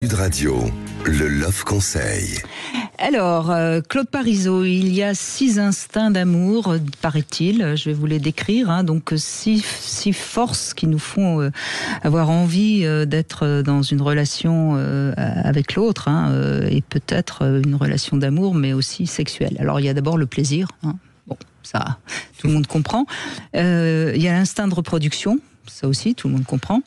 Sud Radio, le Love Conseil. Alors, Claude Parisot, il y a 6 instincts d'amour, paraît-il. Je vais vous les décrire. Donc, 6 forces qui nous font avoir envie d'être dans une relation avec l'autre, et peut-être une relation d'amour, mais aussi sexuelle. Alors, il y a d'abord le plaisir. Bon, ça, tout le monde comprend. Il y a l'instinct de reproduction. Ça aussi, tout le monde comprend.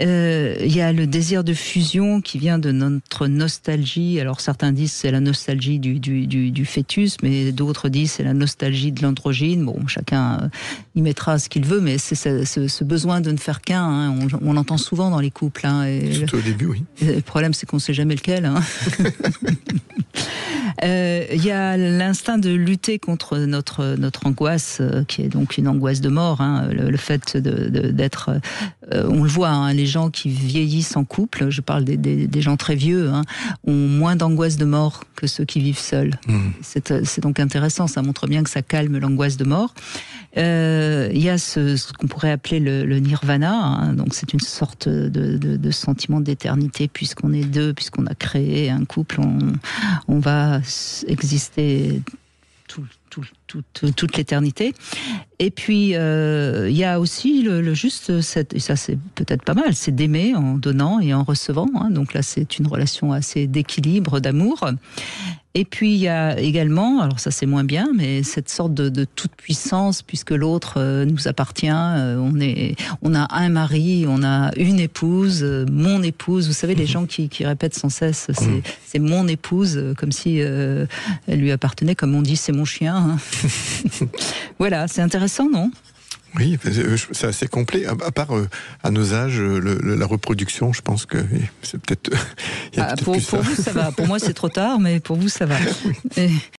Il y a le désir de fusion qui vient de notre nostalgie. Alors certains disent c'est la nostalgie du fœtus, mais d'autres disent c'est la nostalgie de l'androgyne. Bon, chacun y mettra ce qu'il veut, mais c'est ce besoin de ne faire qu'un. On l'entend souvent dans les couples. Surtout au début, oui. Le problème, c'est qu'on ne sait jamais lequel. Il y a l'instinct de lutter contre notre angoisse, qui est donc une angoisse de mort. Le fait d'être, on le voit, les gens qui vieillissent en couple, je parle des gens très vieux, ont moins d'angoisse de mort que ceux qui vivent seuls. C'est donc intéressant, ça montre bien que ça calme l'angoisse de mort. Il y a ce qu'on pourrait appeler le nirvana, donc c'est une sorte de sentiment d'éternité, puisqu'on est deux, puisqu'on a créé un couple, on va exister toute l'éternité. Et puis il y a aussi le juste, et ça c'est peut-être pas mal, c'est d'aimer en donnant et en recevant. Donc là c'est une relation assez d'équilibre, d'amour. Et puis il y a également, alors ça c'est moins bien, mais cette sorte de toute puissance, puisque l'autre nous appartient. On a un mari, on a une épouse, mon épouse. Vous savez, les gens qui répètent sans cesse, c'est mon épouse, comme si elle lui appartenait, comme on dit, c'est mon chien. Voilà, c'est intéressant, non ? Oui, c'est assez complet. À part à nos âges, la reproduction, je pense que c'est peut-être. Pour vous, ça va. Pour moi, c'est trop tard, mais pour vous, ça va.